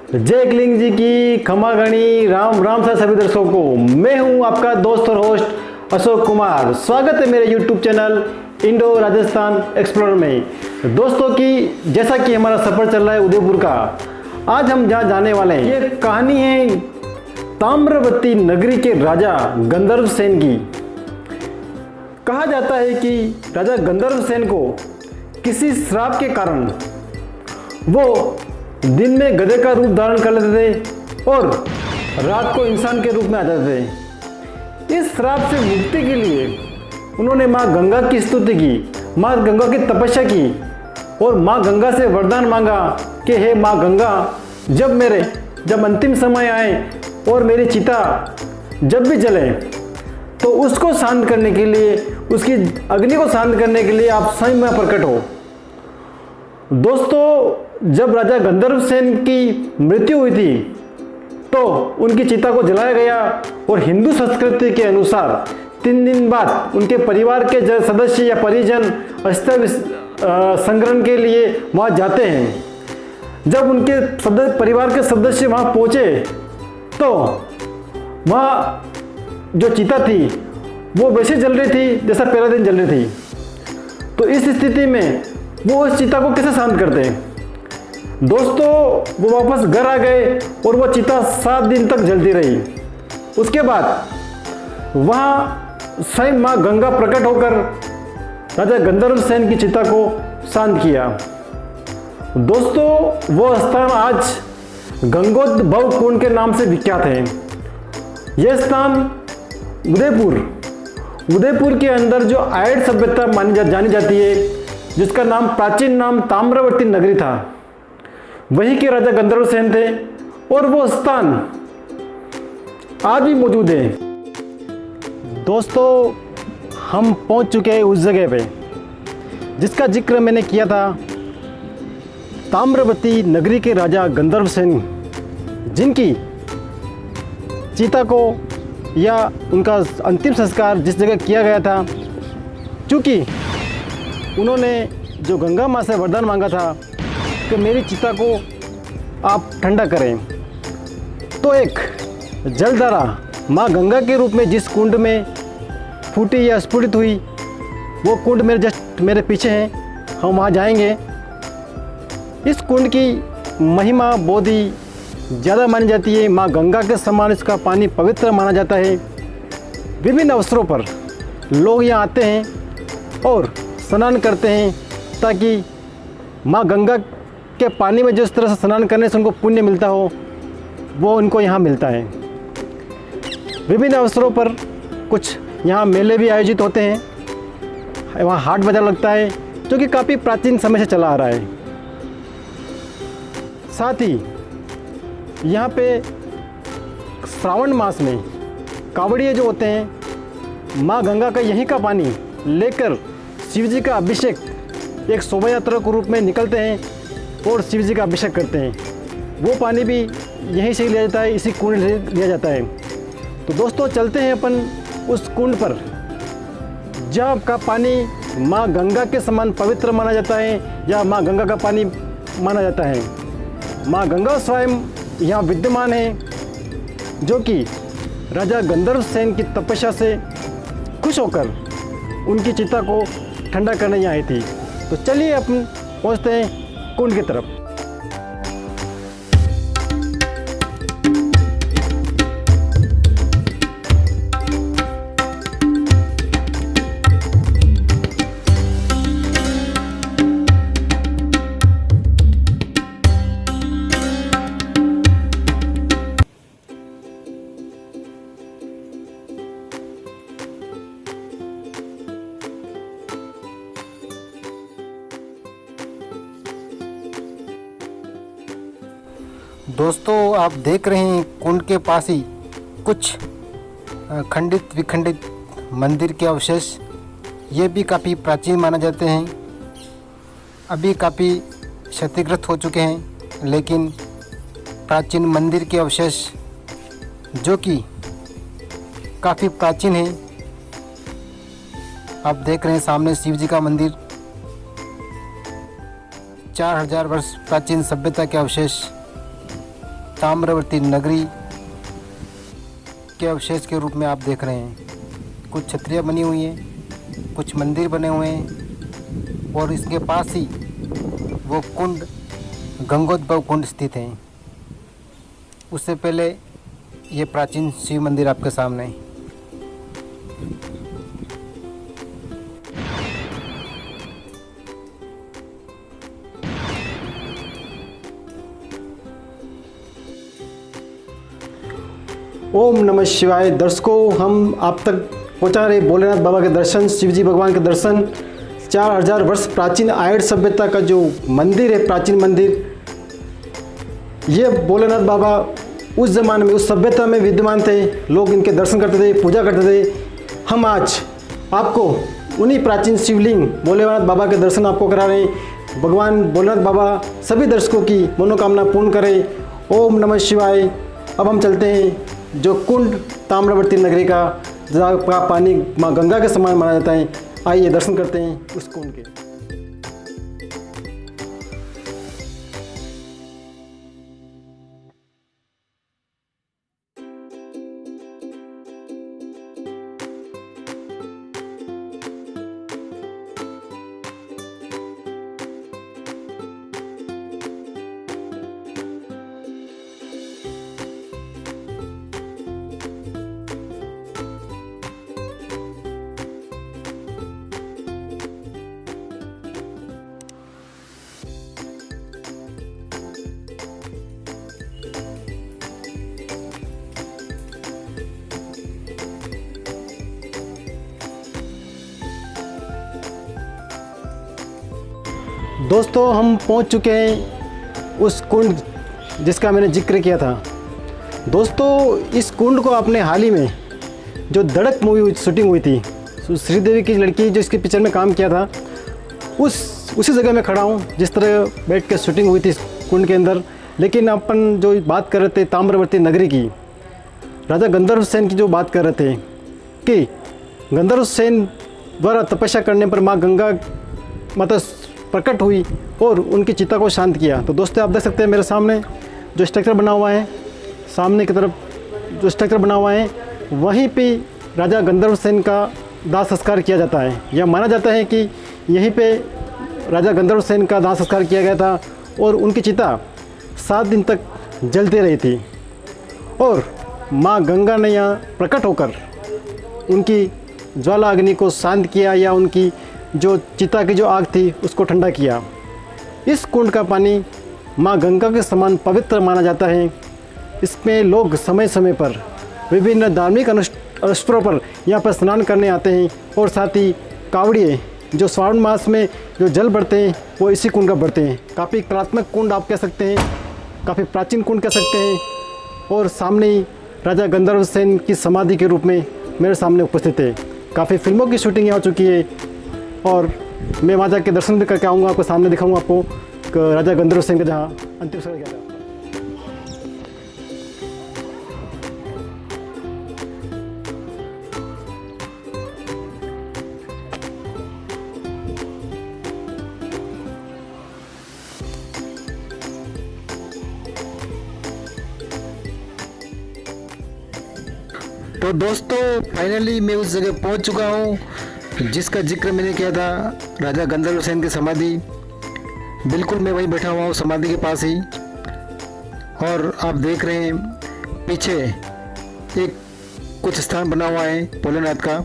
जय एकलिंग जी की खमा गणी राम राम से सभी दर्शकों को। मैं हूं आपका दोस्त और होस्ट अशोक कुमार। स्वागत है मेरे YouTube channel Indo Rajasthan explorer में। दोस्तों की जैसा कि हमारा सफ़र चल रहा है उदयपुर का, आज हम जहां जाने वाले हैं ये कहानी है ताम्रवती नगरी के राजा गंधर्व सेन की। कहा जाता है कि राजा गंधर्व सेन को किसी श्राप के कारण वो दिन में गधे का रूप धारण कर लेते थे और रात को इंसान के रूप में आ जाते थे। इस श्राप से मुक्ति के लिए उन्होंने माँ गंगा की स्तुति की, माँ गंगा की तपस्या की और माँ गंगा से वरदान मांगा कि हे माँ गंगा, जब अंतिम समय आए और मेरी चिता जब भी जले तो उसको शांत करने के लिए, उसकी अग्नि को शांत करने के लिए आप स्वयं में प्रकट हो। दोस्तों, जब राजा गंधर्व सेन की मृत्यु हुई थी तो उनकी चिता को जलाया गया और हिंदू संस्कृति के अनुसार 3 दिन बाद उनके परिवार के सदस्य या परिजन अस्थि संग्रहण के लिए वहाँ जाते हैं। जब उनके परिवार के सदस्य वहाँ पहुँचे तो वहाँ जो चिता थी वो वैसे जल रही थी जैसा पहला दिन जल रही थी। तो इस स्थिति में वो उस चिता को कैसे शांत करते हैं? दोस्तों, वो वापस घर आ गए और वो चिता 7 दिन तक जलती रही। उसके बाद वहाँ स्वयं माँ गंगा प्रकट होकर राजा गंधर्व सेन की चिता को शांत किया। दोस्तों, वो स्थान आज गंगोद्भव कुंड के नाम से विख्यात है। यह स्थान उदयपुर के अंदर जो आयड सभ्यता जानी जाती है, जिसका नाम प्राचीन नाम ताम्रवती नगरी था, वही के राजा गंधर्व सेन थे और वो स्थान आज भी मौजूद है। दोस्तों, हम पहुंच चुके हैं उस जगह पे जिसका जिक्र मैंने किया था, ताम्रवती नगरी के राजा गंधर्व सेन, जिनकी चिता को या उनका अंतिम संस्कार जिस जगह किया गया था, क्योंकि उन्होंने जो गंगा माँ से वरदान मांगा था कि मेरी चिता को आप ठंडा करें, तो एक जलधारा माँ गंगा के रूप में जिस कुंड में फूटी या स्फुटित हुई, वो कुंड मेरे पीछे है, हम वहाँ जाएंगे। इस कुंड की महिमा बहुत ही ज़्यादा मानी जाती है। माँ गंगा के समान इसका पानी पवित्र माना जाता है। विभिन्न अवसरों पर लोग यहाँ आते हैं और स्नान करते हैं ताकि माँ गंगा के पानी में जिस तरह से स्नान करने से उनको पुण्य मिलता हो, वो उनको यहाँ मिलता है। विभिन्न अवसरों पर कुछ यहाँ मेले भी आयोजित होते हैं। वहाँ हाट बाजार लगता है जो कि काफ़ी प्राचीन समय से चला आ रहा है। साथ ही यहाँ पे श्रावण मास में कांवड़िए जो होते हैं, माँ गंगा का यहीं का पानी लेकर शिव जी का अभिषेक एक शोभा यात्रा के रूप में निकलते हैं और शिव जी का अभिषेक करते हैं। वो पानी भी यहीं से लिया जाता है, इसी कुंड से लिया जाता है। तो दोस्तों, चलते हैं अपन उस कुंड पर जहाँ का पानी माँ गंगा के समान पवित्र माना जाता है या माँ गंगा का पानी माना जाता है। माँ गंगा स्वयं यहाँ विद्यमान है, जो कि राजा गंधर्व सेन की तपस्या से खुश होकर उनकी चिता को ठंडा करने यहाँ आई थी। तो चलिए अपन पहुँचते हैं कुंड की तरफ। दोस्तों, आप देख रहे हैं कुंड के पास ही कुछ खंडित विखंडित मंदिर के अवशेष। ये भी काफ़ी प्राचीन माने जाते हैं। अभी काफ़ी क्षतिग्रस्त हो चुके हैं, लेकिन प्राचीन मंदिर के अवशेष जो कि काफ़ी प्राचीन है। आप देख रहे हैं सामने शिव जी का मंदिर, 4000 वर्ष प्राचीन सभ्यता के अवशेष ताम्रवर्ती नगरी के अवशेष के रूप में आप देख रहे हैं। कुछ छतरियाँ बनी हुई हैं, कुछ मंदिर बने हुए हैं और इसके पास ही वो कुंड, गंगोद्भव कुंड स्थित हैं। उससे पहले ये प्राचीन शिव मंदिर आपके सामने है। ओम नमः शिवाय। दर्शकों, हम आप तक पहुंचा रहे भोलेनाथ बाबा के दर्शन, शिवजी भगवान के दर्शन। 4000 वर्ष प्राचीन आयड़ सभ्यता का जो मंदिर है, प्राचीन मंदिर, ये भोलेनाथ बाबा उस ज़माने में, उस सभ्यता में विद्यमान थे। लोग इनके दर्शन करते थे, पूजा करते थे। हम आज आपको उन्हीं प्राचीन शिवलिंग भोलेनाथ बाबा के दर्शन आपको करा रहे हैं। भगवान भोलेनाथ बाबा सभी दर्शकों की मनोकामना पूर्ण करें। ओम नमः शिवाय। अब हम चलते हैं जो कुंड ताम्रवर्ती नगरी का, जहाँ का पानी माँ गंगा के समान माना जाता है। आइए दर्शन करते हैं उस कुंड के। दोस्तों, हम पहुंच चुके हैं उस कुंड जिसका मैंने जिक्र किया था। दोस्तों, इस कुंड को आपने हाल ही में जो धड़क मूवी शूटिंग हुई थी, श्रीदेवी की लड़की जो इसके पिक्चर में काम किया था, उसी जगह में खड़ा हूँ जिस तरह बैठ के शूटिंग हुई थी इस कुंड के अंदर। लेकिन अपन जो बात कर रहे थे ताम्रवर्ती नगरी की, राजा गंधर्व सेन की जो बात कर रहे थे कि गंधर्व सेन द्वारा तपस्या करने पर माँ गंगा माता प्रकट हुई और उनकी चिता को शांत किया। तो दोस्तों, आप देख सकते हैं मेरे सामने जो स्ट्रक्चर बना हुआ है, सामने की तरफ जो स्ट्रक्चर बना हुआ है, वहीं पे राजा गंधर्व सेन का दाह संस्कार किया जाता है। यह माना जाता है कि यहीं पे राजा गंधर्व सेन का दाह संस्कार किया गया था और उनकी चिता 7 दिन तक जलती रही थी और माँ गंगा ने यहाँ प्रकट होकर उनकी ज्वाला अग्नि को शांत किया या उनकी जो चिता की जो आग थी उसको ठंडा किया। इस कुंड का पानी माँ गंगा के समान पवित्र माना जाता है। इसमें लोग समय समय पर विभिन्न धार्मिक अवसरों पर यहाँ पर स्नान करने आते हैं और साथ ही कावड़िए जो श्रावण मास में जो जल बढ़ते हैं वो इसी कुंड का बढ़ते हैं। काफ़ी कलात्मक कुंड आप कह सकते हैं, काफ़ी प्राचीन कुंड कह सकते हैं। और सामने ही राजा गंधर्व सेन की समाधि के रूप में मेरे सामने उपस्थित है। काफ़ी फिल्मों की शूटिंग यहाँ हो चुकी है और मैं वहाँ जाके दर्शन भी करके आऊँगा, आपको सामने दिखाऊँगा आपको राजा गंधर्व सेन का जहाँ अंतिम संस्कार किया था। तो दोस्तों, फाइनली मैं उस जगह पहुंच चुका हूं जिसका जिक्र मैंने किया था, राजा गंधर्व सेन की समाधि। बिल्कुल मैं वहीं बैठा हुआ हूं समाधि के पास ही और आप देख रहे हैं पीछे एक कुछ स्थान बना हुआ है भोलेनाथ का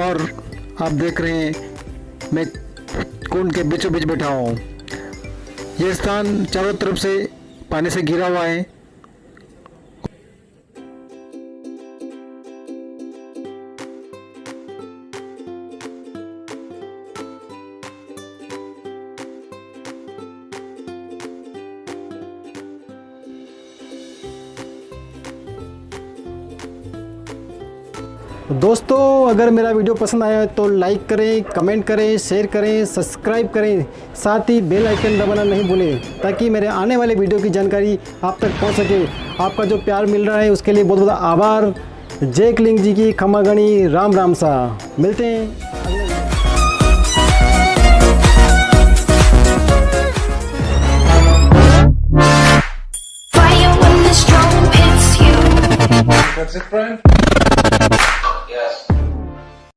और आप देख रहे हैं मैं कुंड के बीचों बीच बैठा हुआ हूँ। यह स्थान चारों तरफ से पानी से घिरा हुआ है। दोस्तों, अगर मेरा वीडियो पसंद आया तो लाइक करें, कमेंट करें, शेयर करें, सब्सक्राइब करें, साथ ही बेल आइकन दबाना नहीं भूलें ताकि मेरे आने वाले वीडियो की जानकारी आप तक पहुंच सके। आपका जो प्यार मिल रहा है उसके लिए बहुत बहुत आभार। जय कलिंग जी की खमागणी। राम राम सा। मिलते हैं। That's it, Brian?